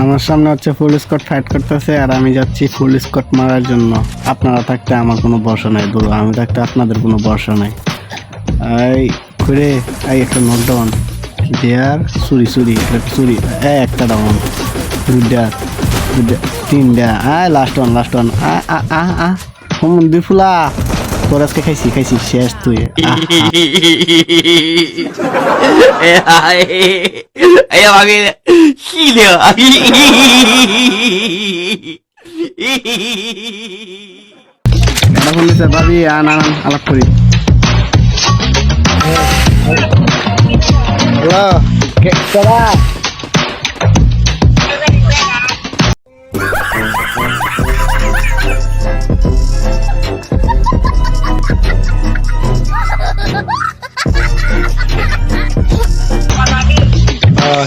আমার সামনে হচ্ছে ফুল স্কট ফাইট করতেছে আর আমি যাচ্ছি ফুল স্কট মারার জন্য। আপনারা থাকতে আমার কোনো ভরসা নাই, দূর আমি থাকতে আপনাদের কোনো ভরসা নাই। এই করে এই একটা নকডাউন দেয়ার চুরি চুরি একটা চুরি, একটা ডাউন, দুইটা তিনটা, লাস্ট ওয়ান দুই ফুলা তোর আজকে খাইছি শেষ তুই। আমাকে কি দেওয়া এটা বলছে ভাবি আন আলাপ করি। হ্যালো কেডা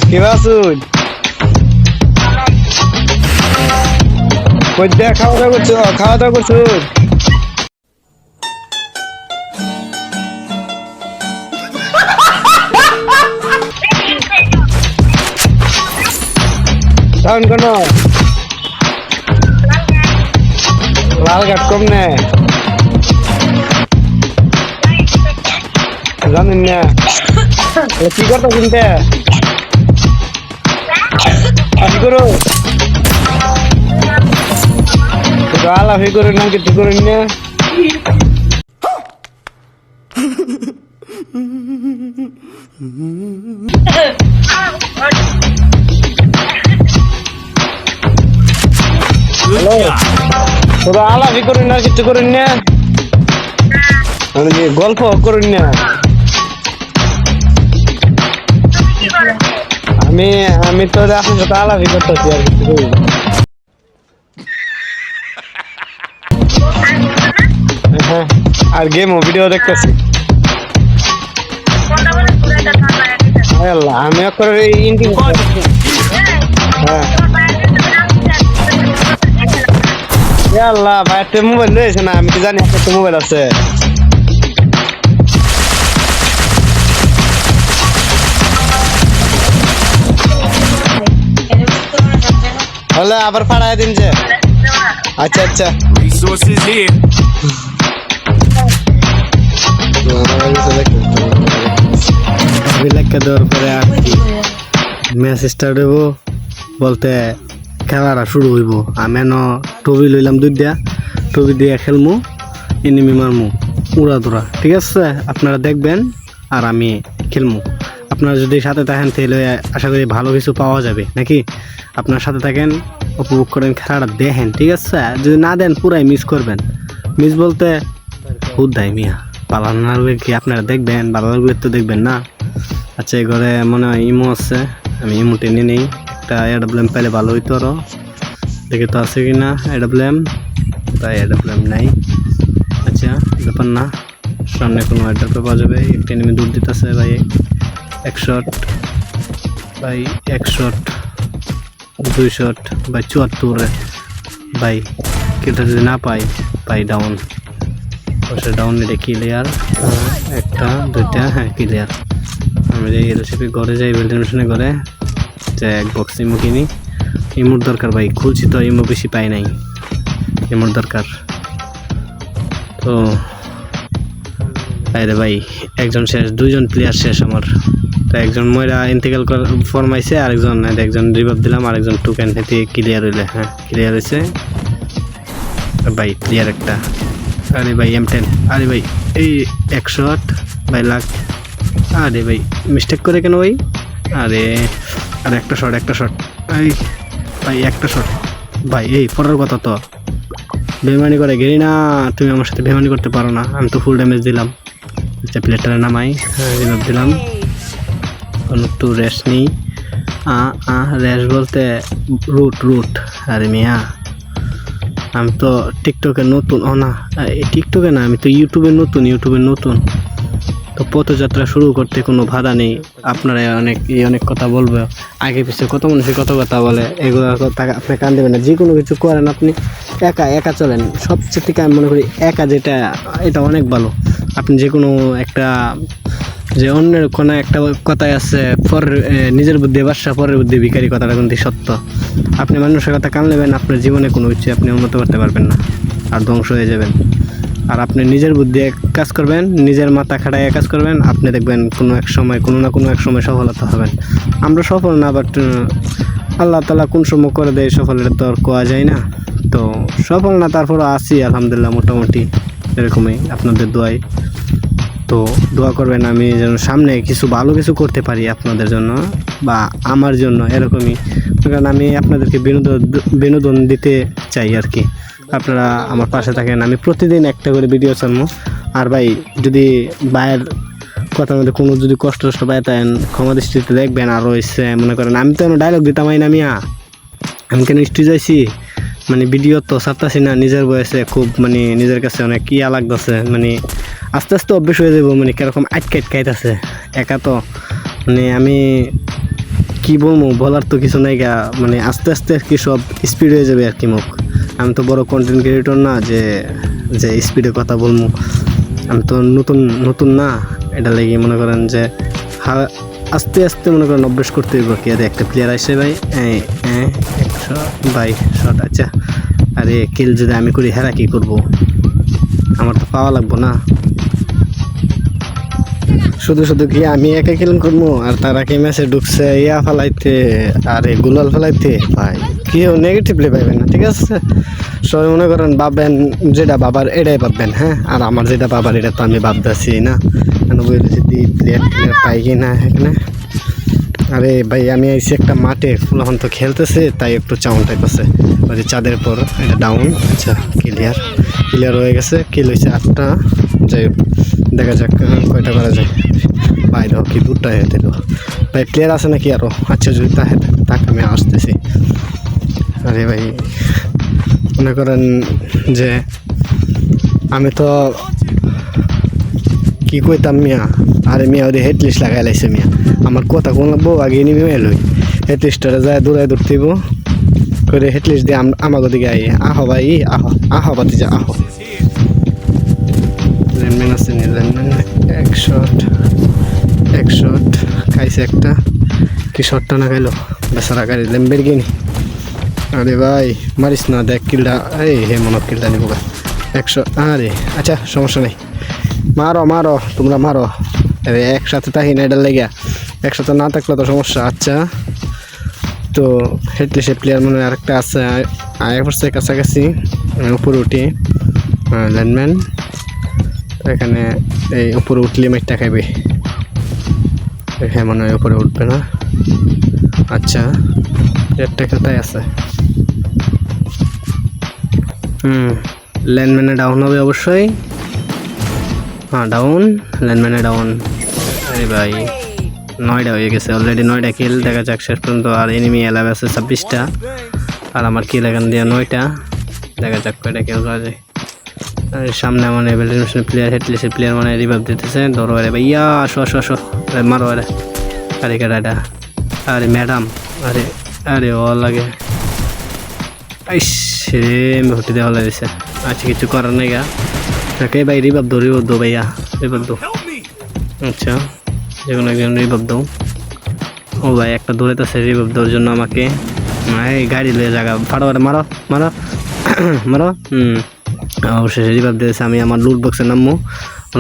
কি বাসুন খাওয়া দাওয়া করছো? তখন কোন লালঘাট কম নে জানেন না কি করতো চিনতে কি করো আলাপি করে না কিছু করেন না। তোরা আলাপি করেন না কিছু করেন না, গল্প করেন না। আমি তো আপনার সাথে আলাপি করতেছি আর কিছু করি। হ্যাঁ আর গেম ও ভিডিও দেখতেছি। আমি হ্যাঁ আল্লাহ ভাই একটা মোবাইল রয়েছে না, আমি কি জানি একটা মোবাইল আছে। হলে আবার পাঠায় দিন যে। আচ্ছা আচ্ছা resources here দেওয়ার পরে আর কি ম্যাচ স্টার্ট হইব বলতে খেলাটা শুরু হইব। আমি টবি লইলাম দুইটা, টবি দিয়ে খেলমু, এনিমি মারমু উড়া দৌড়া, ঠিক আছে? আপনারা দেখবেন আর আমি খেলমু। আপনারা যদি সাথে থাকেন তাহলে আশা করি ভালো কিছু পাওয়া যাবে নাকি। আপনার সাথে থাকেন, উপভোগ করেন, খেলাটা দেখেন, ঠিক আছে? যদি না দেন পুরাই মিস করবেন। মিস বলতে খুদ দেয় মিয়া, ভালো না লাগবে কি আপনারা দেখবেন, ভালো লাগবে তো দেখবেন না। আচ্ছা এই ঘরে মনে হয় ইমো আছে, আমি ইমো টেনে নেই। একটা এডাব্লেম পাইলে ভালো হইতো আরো, দেখে তো আছে কি না এডাব্লেম, তাই এডাব্লেম নাই। আচ্ছা ব্যাপার না, সামনে কোনো এডাব্লেম পাওয়া যাবে। একটা এনিমি দূর দিতেছে ভাই, এক শট ভাই, এক শট, দুই শট ভাই, 74 ভাই। কেটা যদি না পাই ভাই ডাউন, অবশ্যই ডাউন এটা ক্লিয়ার। একটা দুইটা হ্যাঁ ক্লিয়ার। আমি যাই রেসিপি ঘরে যাই, বিল্ডিং মেশিনে ঘরে যে এক বক্স ইমো কিনি। ইমোর দরকার ভাই, খুলছি তো ইমো বেশি পাই নাই, ইমোর দরকার তো। আরে ভাই একজন শেষ, দুইজন প্লেয়ার শেষ আমার তো। একজন ময়রা ইন্টিগ্রাল ফরমাইছে, একজন রিভাইভ দিলাম, আরেকজন টোকেন হেতে ক্লিয়ার হইলে। হ্যাঁ ক্লিয়ার হয়েছে ভাই, প্লেয়ার একটা। আরে ভাই M10, আরে ভাই এই 1 শট ভাই লাগ। আরে ভাই মিস্টেক করে কেন ভাই? আরে আর একটা শট এই ভাই, একটা শট ভাই। এই পড়ার কথা তো, বেমানি করে গেলি না তুমি, আমার সাথে বেমানি করতে পারো না। আমি তো ফুল ড্যামেজ দিলাম। আচ্ছা প্লেটারে নামাই, রিভাইভ দিলাম, একটু রেস্ট নিই। রেস্ট বলতে রুট। আরে মিয়া আমি তো টিকটকে নতুন, টিকটকে না, আমি তো ইউটিউবে নতুন তো পথযাত্রা শুরু করতে কোনো বাধা নেই। আপনারা অনেক কথা বলবে, আগে পিছিয়ে কত মানুষের কত কথা বলে, এগুলো আপনি কান দেবেন না। যে কোনো কিছু করেন আপনি একা চলেন। সবচেয়ে থেকে আমি মনে করি একা যেটা, এটা অনেক ভালো। আপনি যে কোনো একটা যে অন্যের কোনো একটা কথাই আছে, নিজের বুদ্ধি বাদশা পরের বুদ্ধি ভিখারি, কথাটা কিন্তু সত্য। আপনি মানুষের কথা কান নেবেন, আপনার জীবনে কোনো কিছু আপনি উন্নত করতে পারবেন না, আর ধ্বংস হয়ে যাবেন। আর আপনি নিজের বুদ্ধি কাজ করবেন, নিজের মাথা খাটাইয়া কাজ করবেন, আপনি দেখবেন কোনো এক সময় কোনো না কোনো এক সময় সফলতা হবেন। আমরা সফল না, বাট আল্লাহ তাআলা কোন সময় করে দেয় সফল, এটা তো আর কোয়া যায় না। তো সফল না, তারপরও আছি আলহামদুলিল্লাহ মোটামুটি এরকমই আপনাদের দোয়ায়। তো দোয়া করবেন আমি যেন সামনে কিছু ভালো কিছু করতে পারি আপনাদের জন্য বা আমার জন্য, এরকমই। কারণ আমি আপনাদেরকে বিনোদন দিতে চাই আর কি। আপনারা আমার পাশে থাকেন, আমি প্রতিদিন একটা করে ভিডিও ছাড়বো। আর ভাই, যদি ভাইয়ের কথার মধ্যে কোনো যদি কষ্ট পাইতেন ক্ষমা দৃষ্টিতে দেখবেন। আর রয়েছে মনে করেন আমি তো ডায়লগ দিতামই না মিয়া, আমি কেন স্টেজ যাইছি, মানে ভিডিও তো ছাড়তাছি না, নিজের বয়সে খুব মানে নিজের কাছে অনেক ইয়া লাগতেছে, মানে আস্তে আস্তে অভ্যেস হয়ে যাবো, মানে কিরকম আটকাইতেছে একা তো, মানে আমি কি বলবো, বলার তো কিছু নাই গা, মানে আস্তে আস্তে আর কি সব স্পিড হয়ে যাবে আর কি মুখ। আমি তো বড় কন্টেন্ট ক্রিয়েটর না যে যে স্পিডে কথা বলবো, আমি তো নতুন না, এটা লেগে মনে করেন যে আস্তে আস্তে মনে করেন অভ্যেস করতে হইব কি। আরে একটা প্লেয়ার আসে ভাই, 100 বাই শট, আচ্ছা আরে কিল যদি আমি করি হেরা কি করবো, আমার তো পাওয়া লাগবো না। শুধু কি আমি একা কিল করবো আর তারা কি ম্যাচে ঢুকছে ইয়া ফেলাইতে, আরে গুলাল ফেলাইতে, ভাই কেউ নেগেটিভলি পাইবেন না, ঠিক আছে? সবাই মনে করেন ভাববেন যেটা বাবার এটাই ভাববেন, হ্যাঁ। আর আমার যেটা বাবার এটা তো আমি ভাবতেছি না, কেন বলছি প্লেয়ার পাই কি না এখানে। আরে ভাই আমি আইছি একটা মাঠে, ফুলহন তো খেলতেছে, তাই একটু চাউন টাইপেছে। ওই চাঁদের পর এটা ডাউন, আচ্ছা ক্লিয়ার হয়ে গেছে, কিল হয়েছে 8টা। যাই হোক, দেখা যাক কয়টা করা যায়। বাইরে কি 2টা হেঁটে দিল ভাই, প্লেয়ার আছে নাকি আরও? আচ্ছা যদি তাকে আমি আসতেছি। আরে ভাই মনে করেন যে আমি তো কি কইতাম মিয়া, আরে মিয়া ওদের হেডলিস্ট লাগাই লাইছে মিয়া, আমার কথা কোন লাগবো আগে নিবি এলোই হেডলিস্টটা যায় দৌড়াইব করে হেডলিস্ট দিয়ে আমাকে দিকে আই, আহো ভাই আহো বাতি যা আহো। ল্যান্ডম্যান আছে নি, ল্যান্ডম্যান এক শট খাইছে একটা, কি শটটা না খাইলো বেচারা গাড়ি ল্যাম্বের গিনি। আরে ভাই মারিস না, দেখ কিলটা, এই হে মনে কিলটা নিব 100। আরে আচ্ছা সমস্যা নেই, মারো তোমরা মারো, আরে একসাথে থাকি না এটার লেগে, একসাথে না থাকলে তো সমস্যা। আচ্ছা তো হেডলিস্টের প্লেয়ার মনে হয় আরেকটা আছে, আয় পড়ছে কাছাকাছি, উপরে উঠি। ল্যান্ডম্যান এখানে, এই উপরে উঠলে মেটটা খাইবে, হ্যাঁ মনে হয় উপরে উঠবে না। আচ্ছা একটা কোথায় আছে, ল্যান্ডম্যানে ডাউন হবে অবশ্যই, হ্যাঁ ডাউন, ল্যান্ডম্যানে ডাউন। আরে ভাই 9টা হয়ে গেছে অলরেডি, 9টা কিল, দেখা যাক শেষ পর্যন্ত। আর এনিমি এলাভ আছে 26টা, আর আমার কিল এখান দিয়ে 9টা, দেখা যাক কয়টা কিল করা যায়। আর সামনে আমার এভেলিউশনের প্লেয়ার, হেডলিস্টের প্লেয়ার মানে রিভাইভ দিতেছে, ধরো আরে ভাইয়া আসো মারো, আরে কেডাটা, আরে ম্যাডাম, আরে ও লাগে রে ঘটি দেওয়া লাগছে। আচ্ছা কিছু করার নেই গা, তাকে ভাই রিভাইভ দো ভাইয়া, রিভাইভ দো। আচ্ছা যে কোনো একজন রিভাইভ দাও। ও ভাই একটা দৌড়াইতেছে রিভাইভ দেওয়ার জন্য আমাকে, এই গাড়ি লয়ে জায়গা ফাড়ো, মারো। অবশেষে রিভাইভ দিয়েছে। আমি আমার লুট বক্সে নামবো,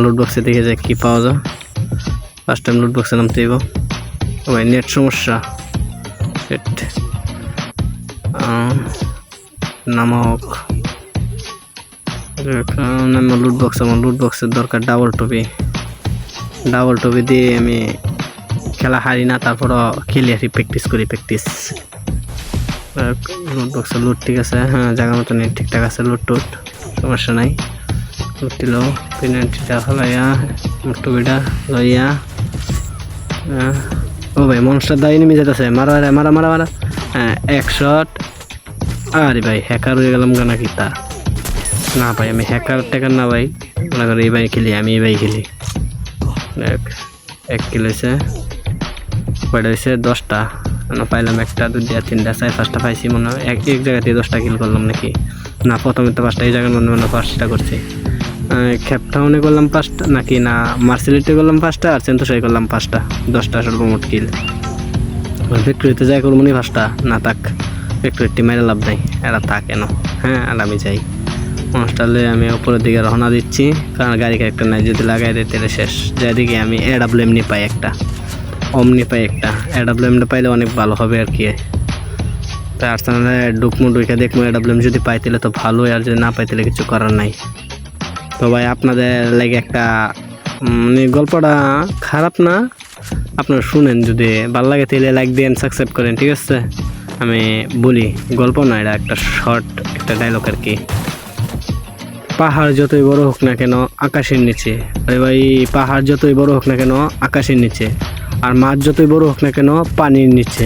লুট বক্সে দেখে যায় কী পাওয়া যায়। ফার্স্ট টাইম লুট বক্সে নামতে দিব। ও ভাই নেট সমস্যা, সেট নামক লুট বক্স, আমার লুট বক্সের দরকার ডাবল টপি দিয়ে আমি খেলা হারি না, তারপরও খেলি আর প্র্যাকটিস লুট বক্সে লুট ঠিক আছে, হ্যাঁ জায়গা মতো নেই, ঠিকঠাক আছে, লুট সমস্যা নাই। লুট দিল পেনাল্টিটা হলাইয়া, টপিটা লইয়া। ও ভাই মনস্টার দা এনিমি যেতেছে, মারা হ্যাঁ 1 শট। আরে ভাই হ্যাকার হয়ে গেলাম গানা কি তা না ভাই, আমি হ্যাকার না ভাই, মনে করি এই ভাই খেলি, আমি এই ভাই খেলি। 1 কিল হয়েছে, কয়টা হয়েছে 10টা, পাইলাম 1টা 2টা 3টা 4-5টা পাইছি মনে হয়, এক জায়গাতে 10টা কিল করলাম নাকি, না প্রথমে তো 5টা, এই জায়গার মধ্যে 5টা করছি। ক্যাপটাউনে করলাম 5টা নাকি না মার্সেলিতে করলাম 5টা আর সেন্টোসাই করলাম 5টা, 10টা সর্বমোট কিল। ফ্যাক্টরিতে যাই করবো নি 5টা না থাক, ফ্যাক্টরিটি মেরে লাভ নাই, এরা থাক কেন। হ্যাঁ আর আমি যাই হস্টালে, আমি উপরের দিকে রওনা দিচ্ছি কারণ গাড়ি ক্যারেক্টার নাই, যদি লাগাই দিই তাহলে শেষ। যাই দিকে আমি এডাব্লিউএম পাই একটা, অমনি পাই একটা, এডাব্লিউএম পাইলে অনেক ভালো হবে আর কি। তাই আর্সেনালে ডুকমু ডুইকা দেখবো, এডাব্লিউএম যদি পাই তাহলে তো ভালোই, আর যদি না পাই তাহলে কিছু করার নাই। তো ভাই আপনাদের লাগে একটা মানে গল্পটা খারাপ না, আপনারা শুনেন, যদি ভালো লাগে তাহলে লাইক দেন, সাবস্ক্রাইব করেন, ঠিক আছে। আমি বলি গল্প না, এটা একটা শর্ট একটা ডায়লগ আর কি। পাহাড় যতই বড় হোক না কেন আকাশের নিচে, আরে ভাই পাহাড় যতই বড় হোক না কেন আকাশের নিচে, আর মাছ যতই বড় হোক না কেন পানির নিচে,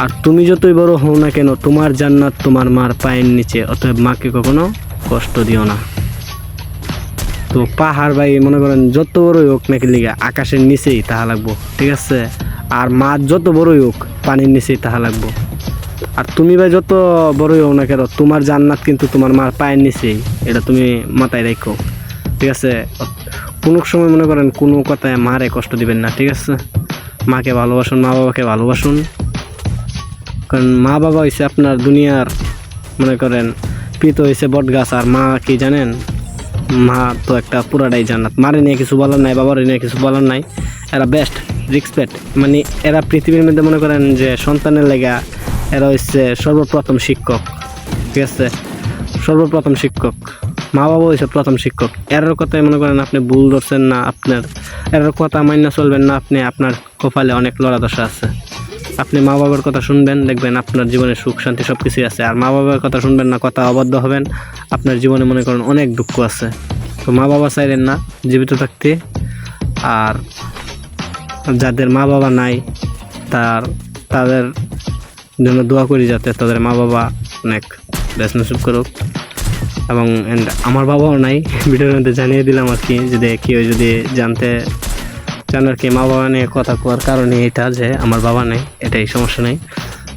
আর তুমি যতই বড় হও না কেন তোমার জান্নাত তোমার মার পায়ের নিচে, অতএব মাকে কখনো কষ্ট দিও না। তো পাহাড় ভাই মনে করেন যত বড়ই হোক নাকি লিগা আকাশের নিচেই তাহা লাগবো, ঠিক আছে। আর মাছ যত বড়ই হোক পানির নিচেই তাহা লাগবো। আর তুমি ভাই যত বড়ই হোক না কেন তোমার জান্নাত কিন্তু তোমার মার পায়ের নিচেই, এটা তুমি মাথায় রাখো, ঠিক আছে। কোনো সময় মনে করেন কোনো কথায় মারে কষ্ট দিবেন না, ঠিক আছে। মাকে ভালোবাসুন, মা বাবাকে ভালোবাসুন, কারণ মা বাবা হয়েছে আপনার দুনিয়ার মনে করেন পিত হয়েছে বট গাছ, আর মা কি জানেন, মা তো একটা পুরাটাই জান্নাত। মারে নিয়ে কিছু বলার নাই, বাবার নিয়ে কিছু বলার নাই, এরা বেস্ট রেসপেক্ট, মানে এরা পৃথিবীর মধ্যে মনে করেন যে সন্তানের লেগা এরা হচ্ছে সর্বপ্রথম শিক্ষক, ঠিক আছে। সর্বপ্রথম শিক্ষক মা বাবা হয়েছে প্রথম শিক্ষক। এর কথাই মনে করেন আপনি ভুল ধরছেন না, আপনার এর কথা মান্য চলবেন না, আপনি আপনার কপালে অনেক লড়া দশা আছে। আপনি মা বাবার কথা শুনবেন, দেখবেন আপনার জীবনে সুখ শান্তি সব কিছুই আছে। আর মা বাবার কথা শুনবেন না, কথা অবাধ্য হবেন, আপনার জীবনে মনে করেন অনেক দুঃখ আছে। তো মা বাবা চাইলেন না জীবিত থাকতে, আর যাদের মা বাবা নাই তাদের জন্য দোয়া করি যাতে তাদের মা বাবা অনেক বেশ নসিব করুক। এবং আমার বাবাও নাই, ভিডিওর মধ্যে জানিয়ে দিলাম আর কি, যদি কেউ যদি জানতে চান আর কি। মা বাবা নিয়ে কথা কোয়ার কারণে এটা যে আমার বাবা নেই, এটাই সমস্যা নেই।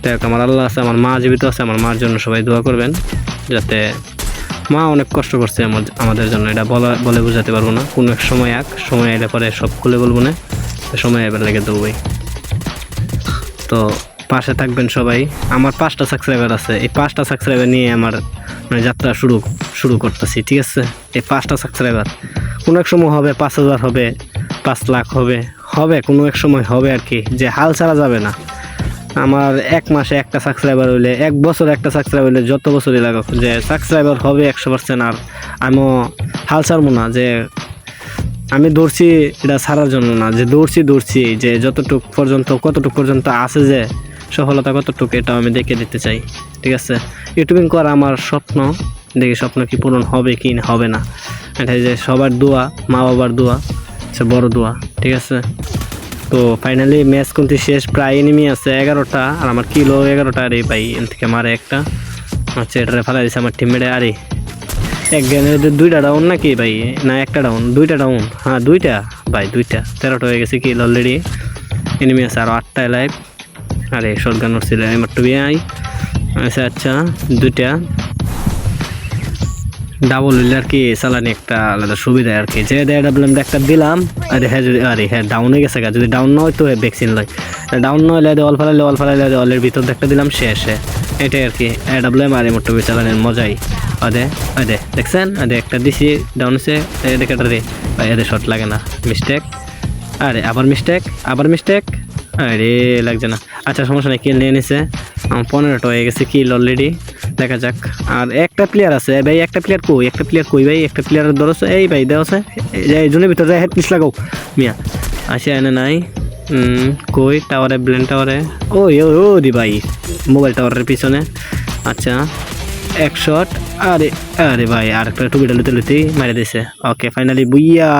তাই আমার আল্লাহ আছে, আমার মা জীবিত আছে, আমার মার জন্য সবাই দোয়া করবেন, যাতে মা অনেক কষ্ট করছে আমাদের জন্য, এটা বলে বোঝাতে পারবো না। কোনো এক সময় এলে পরে সব খুলে বলবো না, সময় এবার লেগে দেবই। তো পাশে থাকবেন সবাই। আমার 5টা সাবস্ক্রাইবার আছে, এই 5টা সাবস্ক্রাইবার নিয়ে আমার মানে যাত্রা শুরু করতেছি, ঠিক আছে। এই 5টা সাবস্ক্রাইবার কোনো এক সময় হবে 5,000 হবে, 5 লাখ হবে কোনো এক সময় হবে আর কি, যে হাল ছাড়া যাবে না। আমার 1 মাসে একটা সাবস্ক্রাইবার হইলে, 1 বছরে একটা সাবস্ক্রাইবার হইলে যত বছরই লাগুক, যে সাবস্ক্রাইবার হবে 100%। আর আমিও হাল ছাড়বো না, যে আমি দৌড়ছি এটা ছাড়ার জন্য না, যে দৌড়ছি যে কতটুক পর্যন্ত আছে, যে সফলতা কতটুকু এটাও আমি দেখে দিতে চাই, ঠিক আছে। ইউটিউবিং করা আমার স্বপ্ন, দেখি স্বপ্ন কি পূরণ হবে কি হবে না, এটাই যে সবার দোয়া, মা বাবার দোয়া, সে বড় দোয়া, ঠিক আছে। তো ফাইনালি ম্যাচ কিন্তু শেষ, প্রায় এনিমি আছে 11টা, আর আমার কিলো 11টা। আরে ভাই এন থেকে মারে একটা, আচ্ছা এটা ফেলাই দিচ্ছে আমার টিমমেটে। আরে এক গেমে 2টা ডাউন নাকি ভাই, না একটা ডাউন, 2টা ডাউন, হ্যাঁ 2টা ভাই, 2টা 13টা হয়ে গেছে কিল অলরেডি। এনিমি আছে আরও 8টা লাইভ। আরে শটগান ছিল আমার টু আই, আচ্ছা 2টা ডাবল হইলে আর কি চালানি একটা আলাদা সুবিধা আর কি, যে ডাবল একটা দিলাম। হ্যাঁ ডাউন হয়ে গেছে, যদি ডাউন না হয় তো ভ্যাকসিন লয়, ডাউন না হলে অল ফালাইলে অলের ভিতর একটা দিলাম শেষে, এটাই আর কি। ডাবলএম আর মোটর চালানোর মজাই আদে দেখছেন, একটা দিছি ডাউন হচ্ছে, দেখাটা রে ভাই, এদের শট লাগে না, মিস্টেক। আরে আবার মিস্টেক, আরে লাগছে না। আচ্ছা সমস্যা নেই, কিল নিয়ে নিছে। আমার 15টা হয়ে গেছে কিল অলরেডি, দেখা যাক। আর একটা প্লেয়ার আছে ভাই, একটা প্লেয়ার কই ভাই, একটা প্লেয়ারের ধরছে, এই ভাই দেওয়া আছে, এই জনের ভিতরে যায়, হেড পিস লাগাও মিয়া। আসে এনে নাই, কই টাওয়ারে, ব্লেন টাওয়ারে, ও দি ভাই মোবাইল টাওয়ারের পিছনে। আচ্ছা 1 শট, আরে ভাই আর একটা টুপিটা লুতেই মারে দিছে। ওকে ফাইনালি বুইয়া।